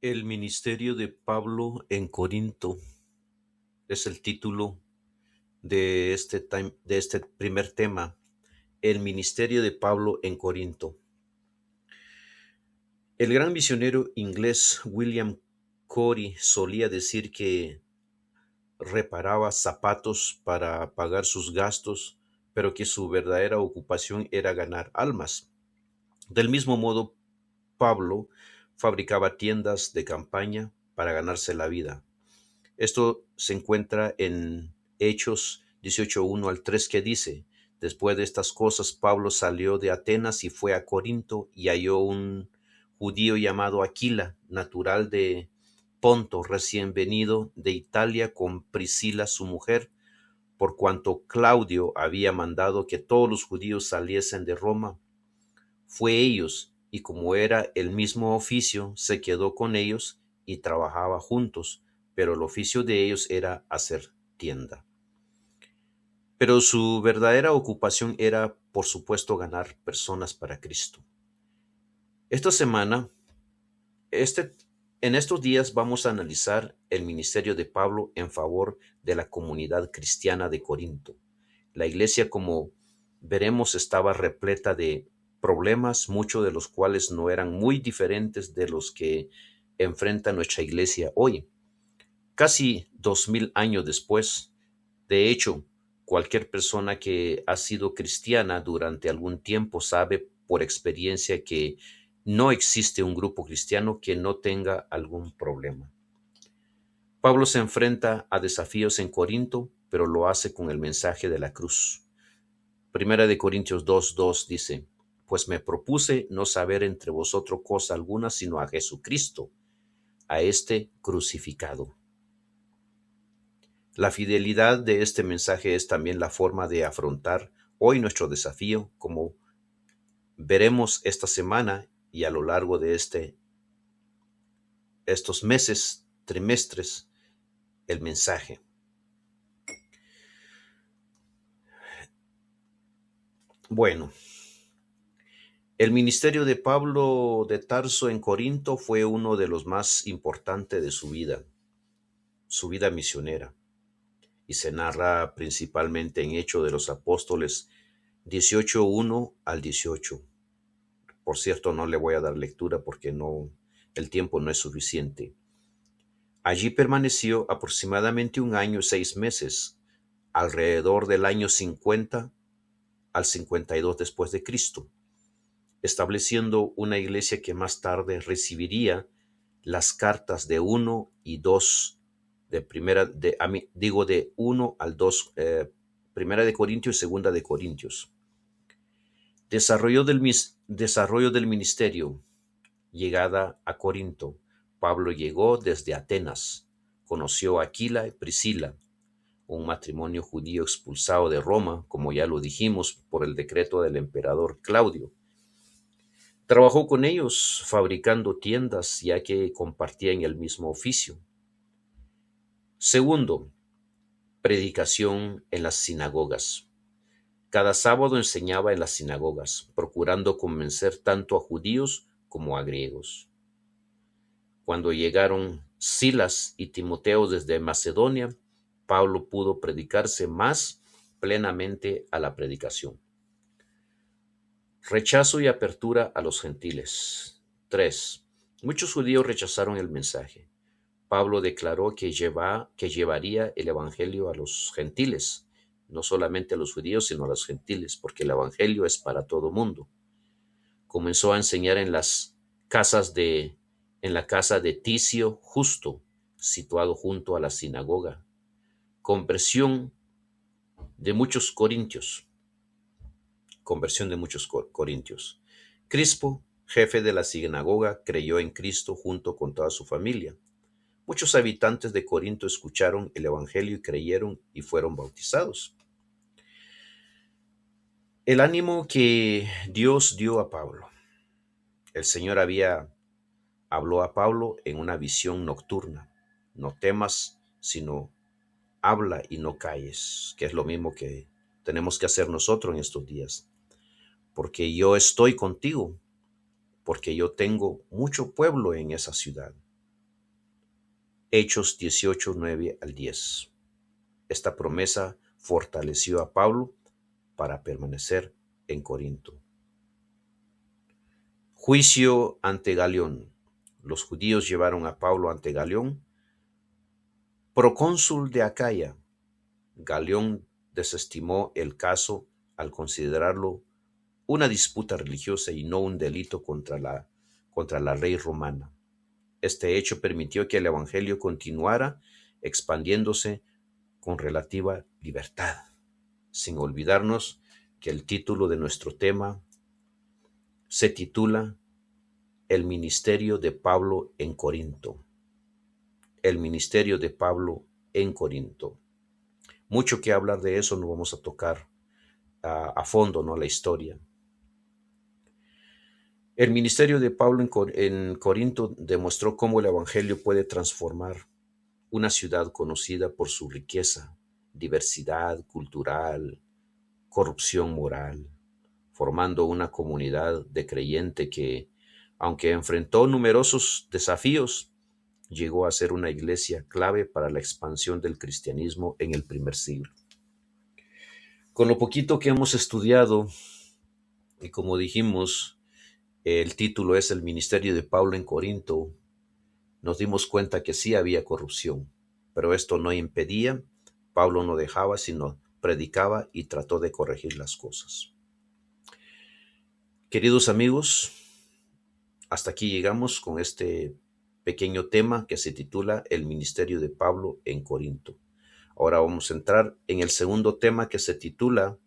El ministerio de Pablo en Corinto es el título de este primer tema, el ministerio de Pablo en Corinto. El gran misionero inglés William Carey solía decir que reparaba zapatos para pagar sus gastos, pero que su verdadera ocupación era ganar almas. Del mismo modo, Pablo fabricaba tiendas de campaña para ganarse la vida. Esto se encuentra en Hechos 18:1 al 3 que dice: Después de estas cosas, Pablo salió de Atenas y fue a Corinto y halló un judío llamado Aquila, natural de Ponto, recién venido de Italia con Priscila su mujer, por cuanto Claudio había mandado que todos los judíos saliesen de Roma. Fue ellos, y como era el mismo oficio, se quedó con ellos y trabajaba juntos, pero el oficio de ellos era hacer tienda. Pero su verdadera ocupación era, por supuesto, ganar personas para Cristo. Esta semana, este, en estos días vamos a analizar el ministerio de Pablo en favor de la comunidad cristiana de Corinto. La iglesia, como veremos, estaba repleta de problemas, muchos de los cuales no eran muy diferentes de los que enfrenta nuestra iglesia hoy. Casi 2000 años después, de hecho, cualquier persona que ha sido cristiana durante algún tiempo sabe por experiencia que no existe un grupo cristiano que no tenga algún problema. Pablo se enfrenta a desafíos en Corinto, pero lo hace con el mensaje de la cruz. Primera de Corintios 2:2 dice: Pues me propuse no saber entre vosotros cosa alguna sino a Jesucristo, a este crucificado. La fidelidad de este mensaje es también la forma de afrontar hoy nuestro desafío, como veremos esta semana y a lo largo de estos meses, trimestres, el mensaje. Bueno, el ministerio de Pablo de Tarso en Corinto fue uno de los más importantes de su vida misionera, y se narra principalmente en Hechos de los Apóstoles 18:1 al 18. Por cierto, no le voy a dar lectura porque el tiempo no es suficiente. Allí permaneció aproximadamente 1 año y 6 meses, alrededor del año 50 al 52 después de Cristo, estableciendo una iglesia que más tarde recibiría las cartas de 1 y 2 de 1 al 2, primera de Corintios y segunda de Corintios. Desarrollo del ministerio. Llegada a Corinto. Pablo llegó desde Atenas. Conoció a Aquila y Priscila, un matrimonio judío expulsado de Roma, como ya lo dijimos, por el decreto del emperador Claudio. Trabajó con ellos fabricando tiendas, ya que compartían el mismo oficio. Segundo, predicación en las sinagogas. Cada sábado enseñaba en las sinagogas, procurando convencer tanto a judíos como a griegos. Cuando llegaron Silas y Timoteo desde Macedonia, Pablo pudo predicarse más plenamente a la predicación. Rechazo y apertura a los gentiles. 3. Muchos judíos rechazaron el mensaje. Pablo declaró que llevaría el evangelio a los gentiles, no solamente a los judíos, sino a los gentiles, porque el evangelio es para todo mundo. Comenzó a enseñar en la casa de Ticio Justo, situado junto a la sinagoga. Conversión de muchos corintios. Conversión de muchos corintios. Crispo, jefe de la sinagoga, creyó en Cristo junto con toda su familia. Muchos habitantes de Corinto escucharon el evangelio y creyeron y fueron bautizados. El ánimo que Dios dio a Pablo. El Señor habló a Pablo en una visión nocturna. No temas, sino habla y no calles, que es lo mismo que tenemos que hacer nosotros en estos días. Porque yo estoy contigo, porque yo tengo mucho pueblo en esa ciudad. Hechos 18, 9 al 10. Esta promesa fortaleció a Pablo para permanecer en Corinto. Juicio ante Galión. Los judíos llevaron a Pablo ante Galión, procónsul de Acaya. Galión desestimó el caso al considerarlo una disputa religiosa y no un delito contra la ley romana. Este hecho permitió que el evangelio continuara expandiéndose con relativa libertad, sin olvidarnos que el título de nuestro tema se titula El ministerio de Pablo en Corinto. El ministerio de Pablo en Corinto. Mucho que hablar de eso, no vamos a tocar a fondo, ¿no?, la historia. El ministerio de Pablo en Corinto demostró cómo el evangelio puede transformar una ciudad conocida por su riqueza, diversidad cultural, corrupción moral, formando una comunidad de creyentes que, aunque enfrentó numerosos desafíos, llegó a ser una iglesia clave para la expansión del cristianismo en el primer siglo. Con lo poquito que hemos estudiado, y como dijimos, el título es El ministerio de Pablo en Corinto, nos dimos cuenta que sí había corrupción, pero esto no impedía, Pablo no dejaba, sino predicaba y trató de corregir las cosas. Queridos amigos, hasta aquí llegamos con este pequeño tema que se titula El ministerio de Pablo en Corinto. Ahora vamos a entrar en el segundo tema que se titula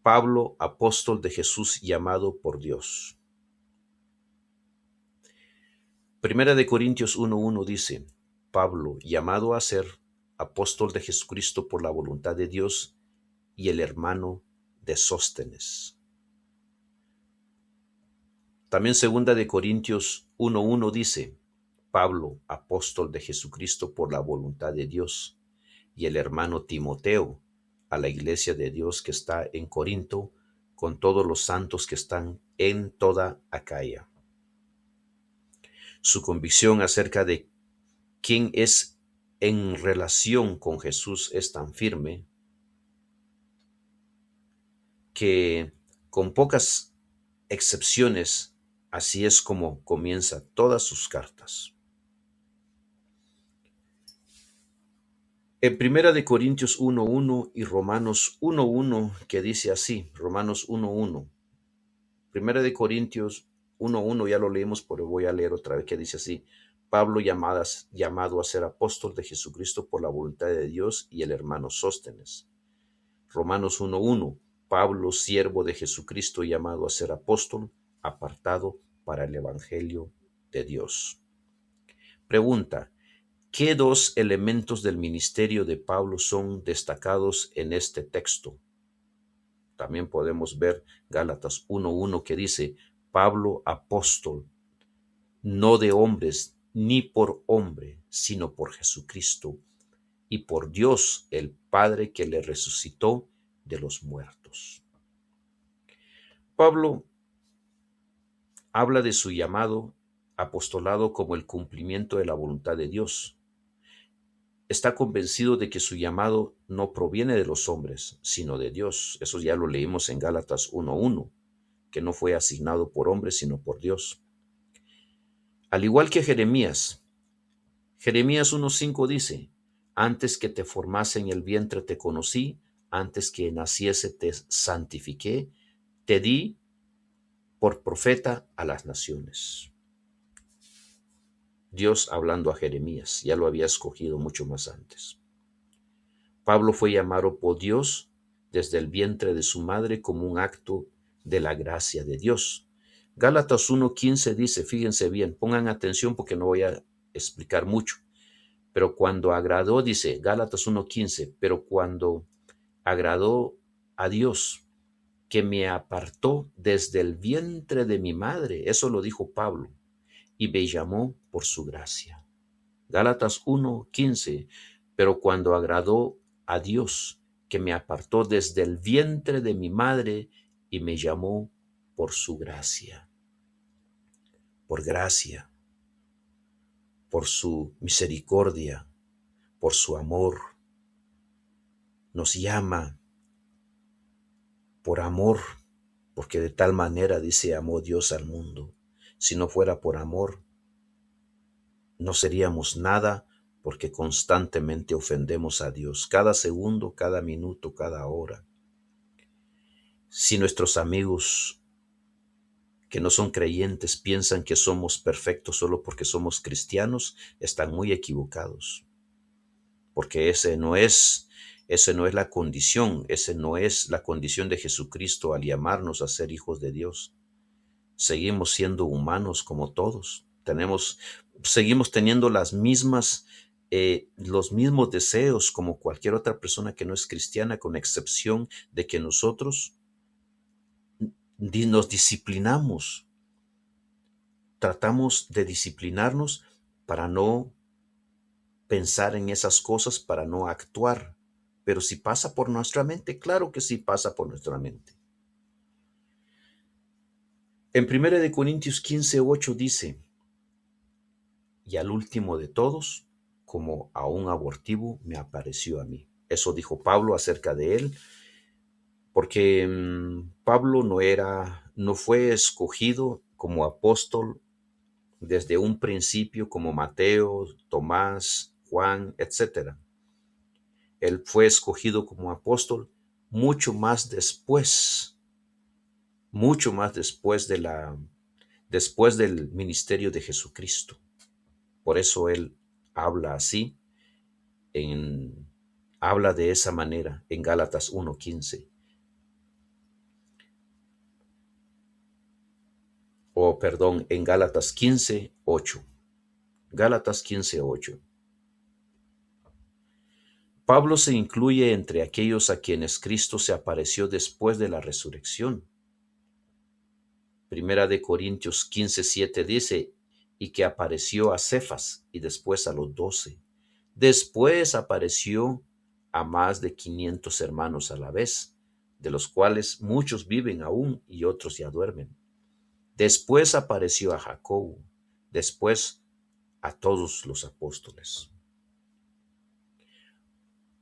Pablo, apóstol de Jesús llamado por Dios. Primera de Corintios 1:1 dice, Pablo, llamado a ser apóstol de Jesucristo por la voluntad de Dios, y el hermano de Sóstenes. También segunda de Corintios 1:1 dice, Pablo, apóstol de Jesucristo por la voluntad de Dios, y el hermano Timoteo, a la iglesia de Dios que está en Corinto, con todos los santos que están en toda Acaya. Su convicción acerca de quién es en relación con Jesús es tan firme que, con pocas excepciones, así es como comienza todas sus cartas. En Primera de Corintios 1:1 y Romanos 1:1, que dice así, Romanos 1:1. Primera de Corintios 1:1 ya lo leímos, pero voy a leer otra vez, que dice así, Pablo llamado a ser apóstol de Jesucristo por la voluntad de Dios, y el hermano Sóstenes. Romanos 1:1, Pablo, siervo de Jesucristo, llamado a ser apóstol, apartado para el evangelio de Dios. Pregunta, ¿qué dos elementos del ministerio de Pablo son destacados en este texto? También podemos ver Gálatas 1:1 que dice, Pablo, apóstol, no de hombres ni por hombre, sino por Jesucristo y por Dios el Padre que le resucitó de los muertos. Pablo habla de su llamado apostolado como el cumplimiento de la voluntad de Dios. Está convencido de que su llamado no proviene de los hombres, sino de Dios. Eso ya lo leímos en Gálatas 1:1, que no fue asignado por hombres, sino por Dios. Al igual que Jeremías 1:5 dice, antes que te formase en el vientre te conocí, antes que naciese te santifiqué, te di por profeta a las naciones. Dios hablando a Jeremías, ya lo había escogido mucho más antes. Pablo fue llamado por Dios desde el vientre de su madre como un acto de la gracia de Dios. Gálatas 1:15 dice, fíjense bien, pongan atención porque no voy a explicar mucho, pero cuando agradó, dice Gálatas 1:15, pero cuando agradó a Dios, que me apartó desde el vientre de mi madre, eso lo dijo Pablo, y me llamó por su gracia. Gálatas 1:15, pero cuando agradó a Dios, que me apartó desde el vientre de mi madre y me llamó por su gracia. Por por su misericordia, por su amor. Nos llama por amor, porque de tal manera, dice, amó Dios al mundo. Si no fuera por amor, no seríamos nada, porque constantemente ofendemos a Dios, cada segundo, cada minuto, cada hora. Si nuestros amigos que no son creyentes piensan que somos perfectos solo porque somos cristianos, están muy equivocados, porque ese no es la condición, ese no es la condición de Jesucristo al llamarnos a ser hijos de Dios. Seguimos siendo humanos como todos, seguimos teniendo los mismos deseos como cualquier otra persona que no es cristiana, con excepción de que nosotros nos disciplinamos. Tratamos de disciplinarnos para no pensar en esas cosas, para no actuar. Pero si pasa por nuestra mente, claro que sí pasa por nuestra mente. En 1 Corintios 15:8 dice, y al último de todos, como a un abortivo, me apareció a mí. Eso dijo Pablo acerca de él, porque Pablo no fue escogido como apóstol desde un principio como Mateo, Tomás, Juan, etc. Él fue escogido como apóstol mucho más después del ministerio de Jesucristo. Por eso él habla así, habla de esa manera en Gálatas 1:15. En Gálatas 15:8. Gálatas 15:8. Pablo se incluye entre aquellos a quienes Cristo se apareció después de la resurrección. Primera de Corintios 15:7 dice, y que apareció a Cefas y después a los 12. Después apareció a más de 500 hermanos a la vez, de los cuales muchos viven aún y otros ya duermen. Después apareció a Jacobo, después a todos los apóstoles.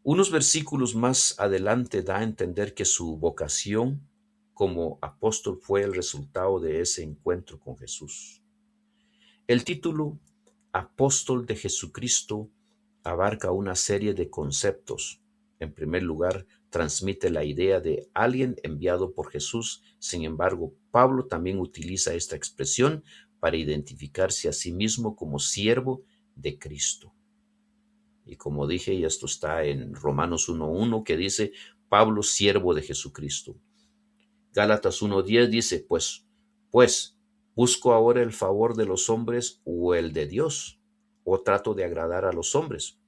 Unos versículos más adelante da a entender que su vocación como apóstol fue el resultado de ese encuentro con Jesús. El título Apóstol de Jesucristo abarca una serie de conceptos. En primer lugar, transmite la idea de alguien enviado por Jesús. Sin embargo, Pablo también utiliza esta expresión para identificarse a sí mismo como siervo de Cristo. Y como dije, y esto está en Romanos 1:1, que dice, Pablo, siervo de Jesucristo. Gálatas 1:10 dice, pues, ¿busco ahora el favor de los hombres o el de Dios? ¿O trato de agradar a los hombres?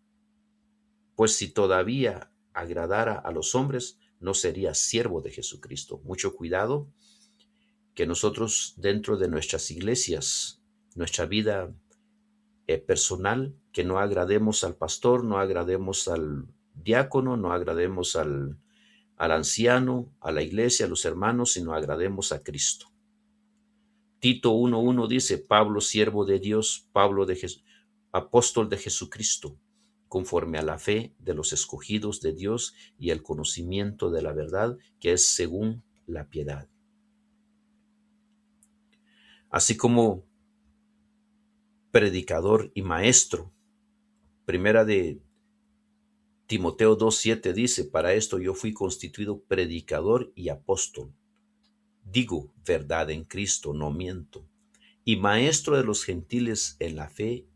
Pues si todavía agradara a los hombres, no sería siervo de Jesucristo. Mucho cuidado que nosotros dentro de nuestras iglesias, nuestra vida personal, que no agrademos al pastor, no agrademos al diácono, no agrademos al anciano, a la iglesia, a los hermanos, sino agrademos a Cristo. Tito 1:1 dice, Pablo, siervo de Dios, apóstol de Jesucristo, conforme a la fe de los escogidos de Dios y el conocimiento de la verdad, que es según la piedad. Así como predicador y maestro. Primera de Timoteo 2:7 dice, para esto yo fui constituido predicador y apóstol. Digo verdad en Cristo, no miento. Y maestro de los gentiles en la fe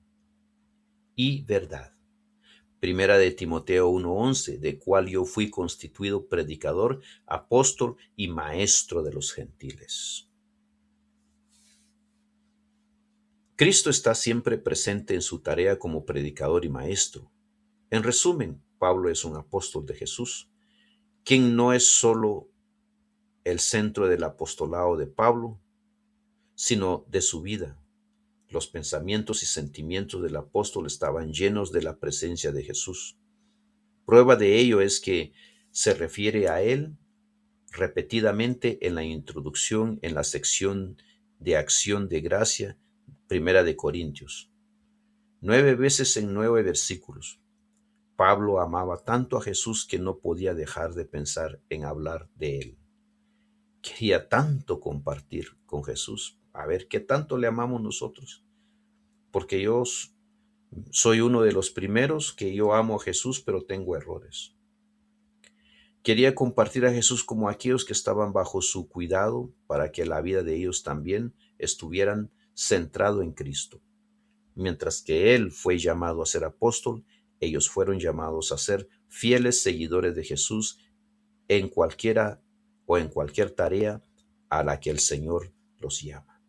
y verdad. Primera de Timoteo 1:11, de cual yo fui constituido predicador, apóstol y maestro de los gentiles. Cristo está siempre presente en su tarea como predicador y maestro. En resumen, Pablo es un apóstol de Jesús, quien no es solo el centro del apostolado de Pablo, sino de su vida. Los pensamientos y sentimientos del apóstol estaban llenos de la presencia de Jesús. Prueba de ello es que se refiere a él repetidamente en la introducción en la sección de acción de gracia, Primera de Corintios. 9 veces en 9 versículos. Pablo amaba tanto a Jesús que no podía dejar de pensar en hablar de él. Quería tanto compartir con Jesús. A ver, ¿qué tanto le amamos nosotros? Porque yo soy uno de los primeros que yo amo a Jesús, pero tengo errores. Quería compartir a Jesús como aquellos que estaban bajo su cuidado para que la vida de ellos también estuvieran centrado en Cristo. Mientras que Él fue llamado a ser apóstol, ellos fueron llamados a ser fieles seguidores de Jesús en cualquiera o en cualquier tarea a la que el Señor los llama.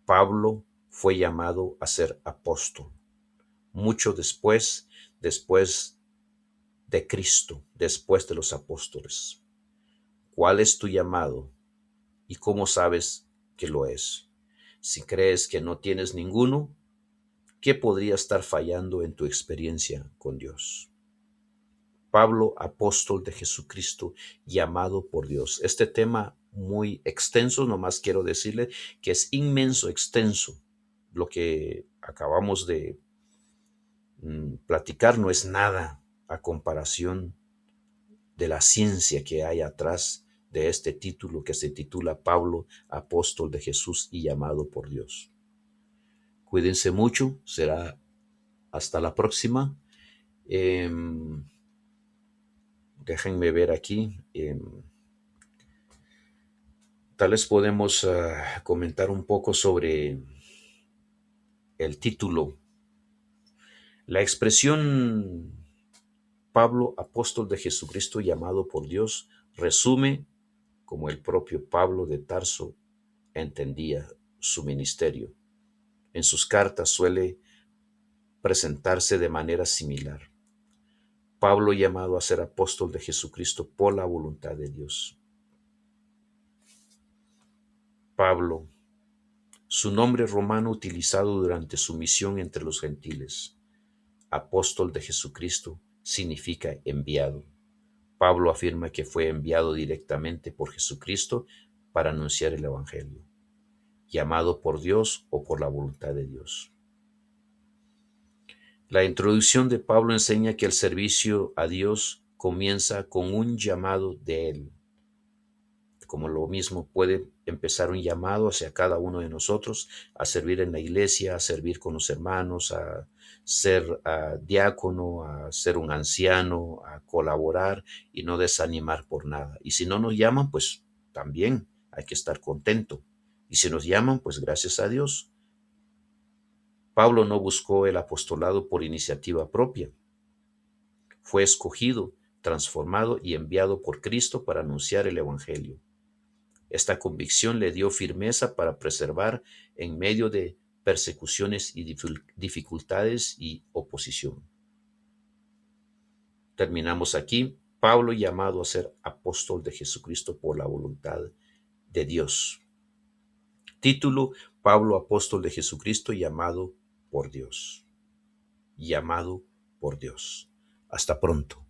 Pablo fue llamado a ser apóstol mucho después de Cristo, después de los apóstoles. ¿Cuál es tu llamado y cómo sabes que lo es? Si crees que no tienes ninguno, ¿qué podría estar fallando en tu experiencia con Dios? Pablo, apóstol de Jesucristo, llamado por Dios. Este tema muy extenso, nomás quiero decirle que es inmenso, extenso. Lo que acabamos de platicar no es nada a comparación de la ciencia que hay atrás de este título que se titula Pablo, apóstol de Jesús y llamado por Dios. Cuídense mucho, será hasta la próxima. Déjenme ver aquí. Tal vez podemos comentar un poco sobre el título. La expresión Pablo, apóstol de Jesucristo llamado por Dios, resume como el propio Pablo de Tarso entendía su ministerio. En sus cartas suele presentarse de manera similar. Pablo llamado a ser apóstol de Jesucristo por la voluntad de Dios. Pablo, su nombre romano utilizado durante su misión entre los gentiles. Apóstol de Jesucristo significa enviado. Pablo afirma que fue enviado directamente por Jesucristo para anunciar el Evangelio, llamado por Dios o por la voluntad de Dios. La introducción de Pablo enseña que el servicio a Dios comienza con un llamado de Él. Como lo mismo puede empezar un llamado hacia cada uno de nosotros a servir en la iglesia, a servir con los hermanos, a ser diácono, a ser un anciano, a colaborar y no desanimar por nada. Y si no nos llaman, pues también hay que estar contento. Y si nos llaman, pues gracias a Dios. Pablo no buscó el apostolado por iniciativa propia. Fue escogido, transformado y enviado por Cristo para anunciar el Evangelio. Esta convicción le dio firmeza para preservar en medio de persecuciones y dificultades y oposición. Terminamos aquí. Pablo llamado a ser apóstol de Jesucristo por la voluntad de Dios. Título: Pablo, apóstol de Jesucristo, llamado por Dios. Llamado por Dios. Hasta pronto.